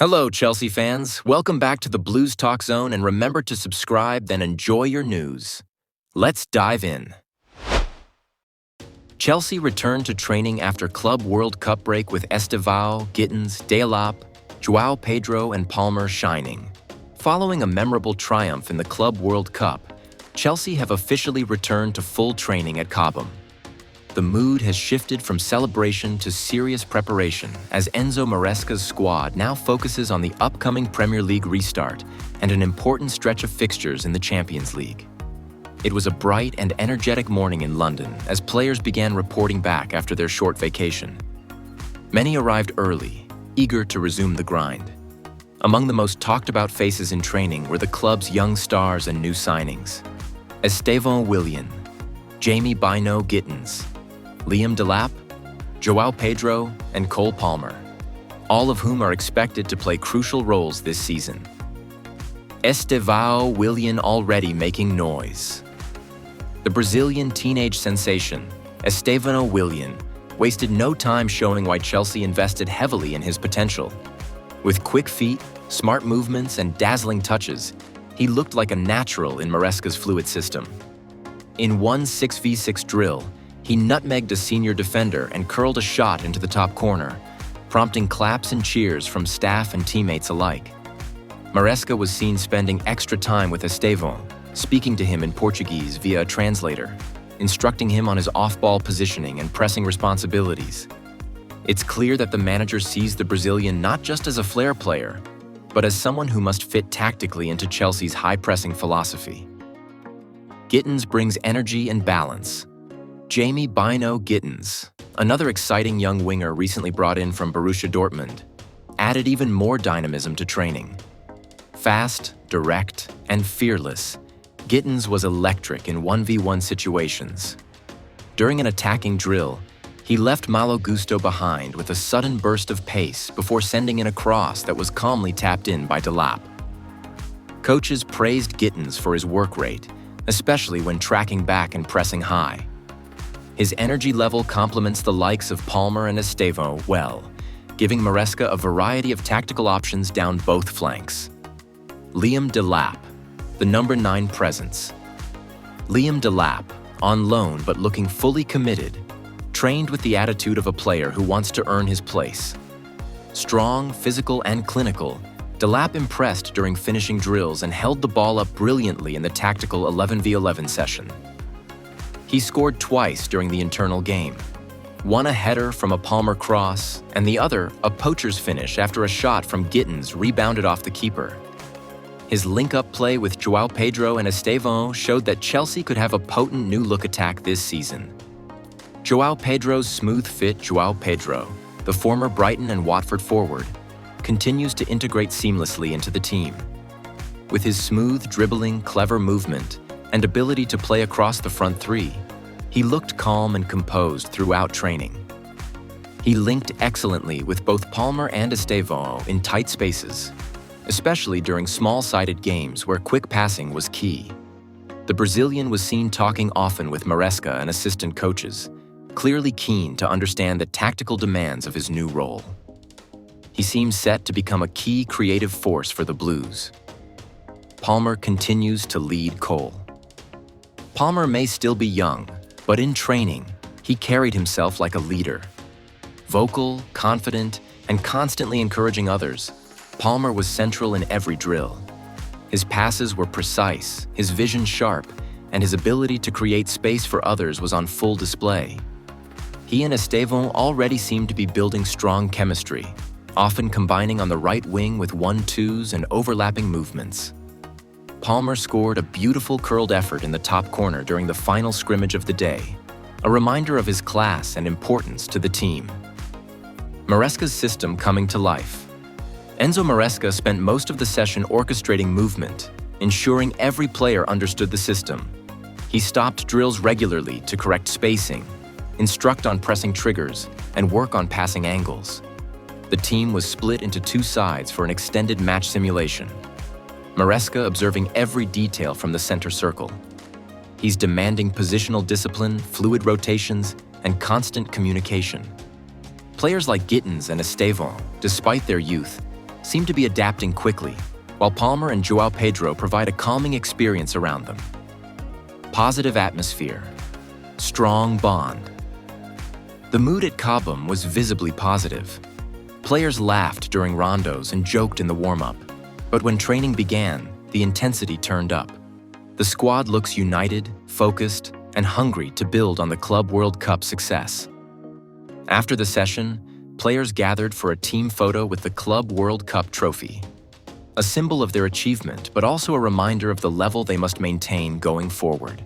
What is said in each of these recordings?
Hello, Chelsea fans. Welcome back to the Blues Talk Zone, and remember to subscribe, then enjoy your news. Let's dive in. Chelsea returned to training after Club World Cup break with Estevao, Gittens, Joao Pedro, and Palmer shining. Following a memorable triumph in the Club World Cup, Chelsea have officially returned to full training at Cobham. The mood has shifted from celebration to serious preparation as Enzo Maresca's squad now focuses on the upcoming Premier League restart and an important stretch of fixtures in the Champions League. It was a bright and energetic morning in London as players began reporting back after their short vacation. Many arrived early, eager to resume the grind. Among the most talked about faces in training were the club's young stars and new signings: Estevao Willian, Jamie Bino Gittens, Liam Delap, Joao Pedro, and Cole Palmer, all of whom are expected to play crucial roles this season. Estevao Willian already making noise. The Brazilian teenage sensation, Estevao Willian, wasted no time showing why Chelsea invested heavily in his potential. With quick feet, smart movements, and dazzling touches, he looked like a natural in Maresca's fluid system. In one 6v6 drill, he nutmegged a senior defender and curled a shot into the top corner, prompting claps and cheers from staff and teammates alike. Maresca was seen spending extra time with Estevao, speaking to him in Portuguese via a translator, instructing him on his off-ball positioning and pressing responsibilities. It's clear that the manager sees the Brazilian not just as a flair player, but as someone who must fit tactically into Chelsea's high-pressing philosophy. Gittens brings energy and balance. Jamie Bino Gittens, another exciting young winger recently brought in from Borussia Dortmund, added even more dynamism to training. Fast, direct, and fearless, Gittens was electric in 1v1 situations. During an attacking drill, he left Malo Gusto behind with a sudden burst of pace before sending in a cross that was calmly tapped in by Delap. Coaches praised Gittens for his work rate, especially when tracking back and pressing high. His energy level complements the likes of Palmer and Estevao well, giving Maresca a variety of tactical options down both flanks. Liam Delap, the number 9 presence. Liam Delap, on loan but looking fully committed, trained with the attitude of a player who wants to earn his place. Strong, physical, and clinical, Delap impressed during finishing drills and held the ball up brilliantly in the tactical 11v11 session. He scored twice during the internal game, one a header from a Palmer cross, and the other a poacher's finish after a shot from Gittens rebounded off the keeper. His link-up play with Joao Pedro and Estevao showed that Chelsea could have a potent new-look attack this season. Joao Pedro's smooth fit Joao Pedro, the former Brighton and Watford forward, continues to integrate seamlessly into the team. With his smooth dribbling, clever movement, and ability to play across the front three, he looked calm and composed throughout training. He linked excellently with both Palmer and Estevao in tight spaces, especially during small-sided games where quick passing was key. The Brazilian was seen talking often with Maresca and assistant coaches, clearly keen to understand the tactical demands of his new role. He seems set to become a key creative force for the Blues. Palmer continues to lead Cole. Palmer may still be young, but in training, he carried himself like a leader. Vocal, confident, and constantly encouraging others, Palmer was central in every drill. His passes were precise, his vision sharp, and his ability to create space for others was on full display. He and Estevao already seemed to be building strong chemistry, often combining on the right wing with 1-2s and overlapping movements. Palmer scored a beautiful curled effort in the top corner during the final scrimmage of the day, a reminder of his class and importance to the team. Maresca's system coming to life. Enzo Maresca spent most of the session orchestrating movement, ensuring every player understood the system. He stopped drills regularly to correct spacing, instruct on pressing triggers, and work on passing angles. The team was split into 2 sides for an extended match simulation. Maresca observing every detail from the center circle. He's demanding positional discipline, fluid rotations, and constant communication. Players like Gittens and Estevao, despite their youth, seem to be adapting quickly, while Palmer and Joao Pedro provide a calming experience around them. Positive atmosphere. Strong bond. The mood at Cobham was visibly positive. Players laughed during rondos and joked in the warm-up, but when training began, the intensity turned up. The squad looks united, focused, and hungry to build on the Club World Cup success. After the session, players gathered for a team photo with the Club World Cup trophy, a symbol of their achievement, but also a reminder of the level they must maintain going forward.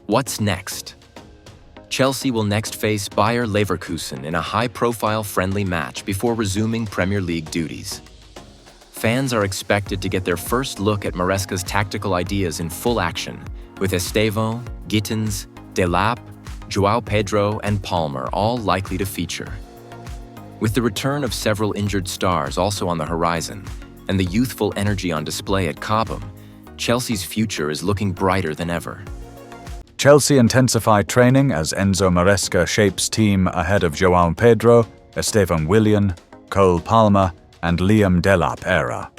What's next? Chelsea will next face Bayer Leverkusen in a high-profile friendly match before resuming Premier League duties. Fans are expected to get their first look at Maresca's tactical ideas in full action, with Estevao, Gittens, Delap, Joao Pedro, and Palmer all likely to feature. With the return of several injured stars also on the horizon, and the youthful energy on display at Cobham, Chelsea's future is looking brighter than ever. Chelsea intensify training as Enzo Maresca shapes team ahead of Joao Pedro, Estevao Willian, Cole Palmer, and Liam Delap era.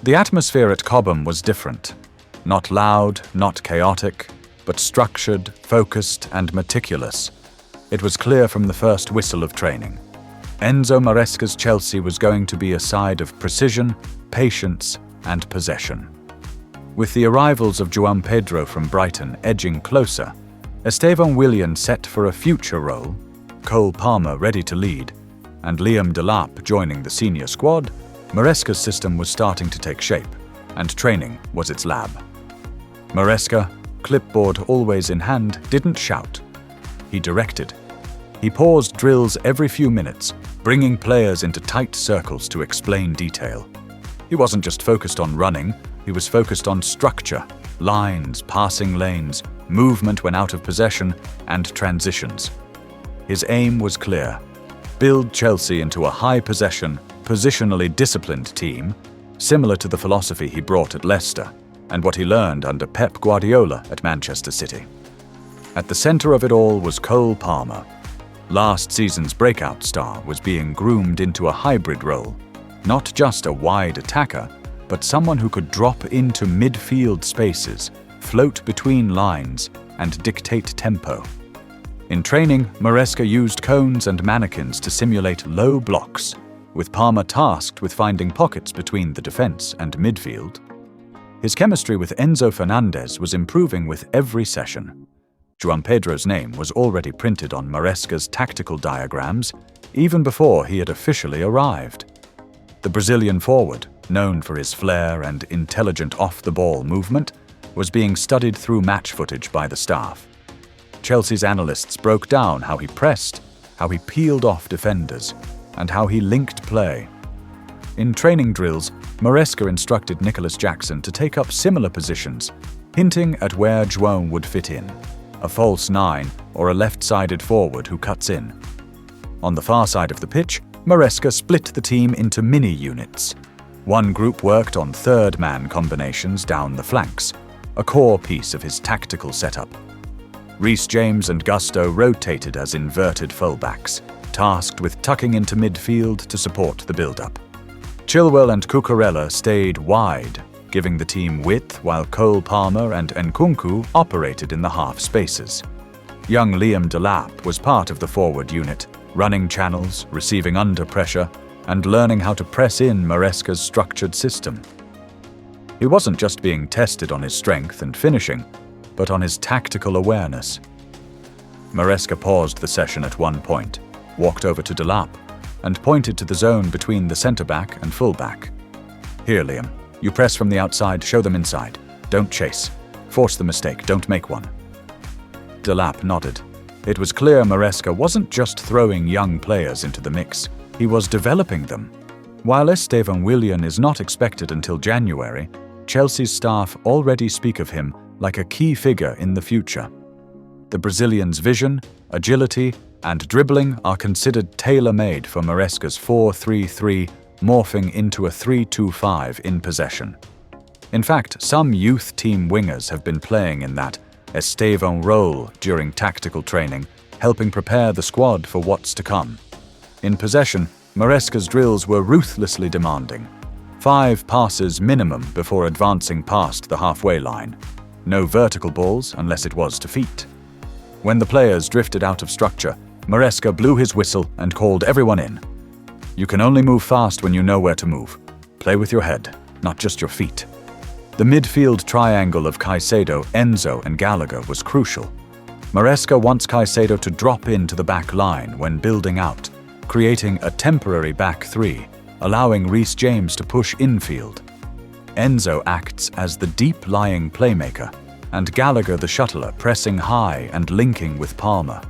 The atmosphere at Cobham was different. Not loud, not chaotic, but structured, focused, and meticulous. It was clear from the first whistle of training. Enzo Maresca's Chelsea was going to be a side of precision, patience, and possession. With the arrivals of Joao Pedro from Brighton edging closer, Estevao Willian set for a future role, Cole Palmer ready to lead, and Liam Delap joining the senior squad, Maresca's system was starting to take shape, and training was its lab. Maresca, clipboard always in hand, didn't shout. He directed. He paused drills every few minutes, bringing players into tight circles to explain detail. He wasn't just focused on running, he was focused on structure, lines, passing lanes, movement when out of possession, and transitions. His aim was clear: build Chelsea into a high-possession, positionally disciplined team, similar to the philosophy he brought at Leicester, and what he learned under Pep Guardiola at Manchester City. At the center of it all was Cole Palmer. Last season's breakout star was being groomed into a hybrid role, not just a wide attacker, but someone who could drop into midfield spaces, float between lines, and dictate tempo. In training, Maresca used cones and mannequins to simulate low blocks, with Palmer tasked with finding pockets between the defense and midfield. His chemistry with Enzo Fernandez was improving with every session. Joao Pedro's name was already printed on Maresca's tactical diagrams, even before he had officially arrived. The Brazilian forward, known for his flair and intelligent off-the-ball movement, was being studied through match footage by the staff. Chelsea's analysts broke down how he pressed, how he peeled off defenders, and how he linked play. In training drills, Maresca instructed Nicholas Jackson to take up similar positions, hinting at where Joao would fit in: a false nine or a left-sided forward who cuts in. On the far side of the pitch, Maresca split the team into mini-units. One group worked on third-man combinations down the flanks, a core piece of his tactical setup. Reece James and Gusto rotated as inverted fullbacks, tasked with tucking into midfield to support the build-up. Chilwell and Cucurella stayed wide, giving the team width while Cole Palmer and Nkunku operated in the half spaces. Young Liam Delap was part of the forward unit, running channels, receiving under pressure, and learning how to press in Maresca's structured system. He wasn't just being tested on his strength and finishing, but on his tactical awareness. Maresca paused the session at one point, walked over to Delap, and pointed to the zone between the centre-back and full-back. "Here, Liam, you press from the outside, show them inside. Don't chase. Force the mistake, don't make one." Delap nodded. It was clear Maresca wasn't just throwing young players into the mix, he was developing them. While Estevao Willian is not expected until January, Chelsea's staff already speak of him like a key figure in the future. The Brazilian's vision, agility, and dribbling are considered tailor-made for Maresca's 4-3-3, morphing into a 3-2-5 in possession. In fact, some youth team wingers have been playing in that Estevao role during tactical training, helping prepare the squad for what's to come. In possession, Maresca's drills were ruthlessly demanding. 5 passes minimum before advancing past the halfway line. No vertical balls unless it was to feet. When the players drifted out of structure, Maresca blew his whistle and called everyone in. You can only move fast when you know where to move. Play with your head, not just your feet. The midfield triangle of Caisedo, Enzo, and Gallagher was crucial. Maresca wants Caisedo to drop into the back line when building out, creating a temporary back three, allowing Reece James to push infield. Enzo acts as the deep-lying playmaker, and Gallagher the shuttler, pressing high and linking with Palmer.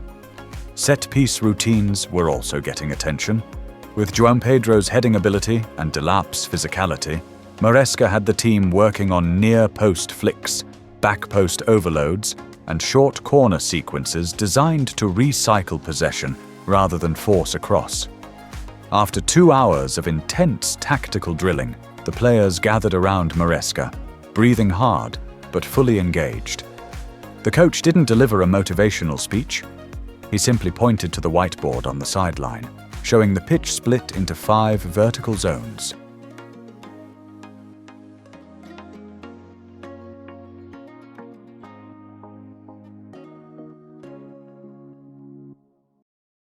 Set-piece routines were also getting attention. With Joao Pedro's heading ability and Delap's physicality, Maresca had the team working on near-post flicks, back-post overloads, and short corner sequences designed to recycle possession rather than force a cross. After 2 hours of intense tactical drilling, the players gathered around Maresca, breathing hard but fully engaged. The coach didn't deliver a motivational speech. He simply pointed to the whiteboard on the sideline, showing the pitch split into 5 vertical zones.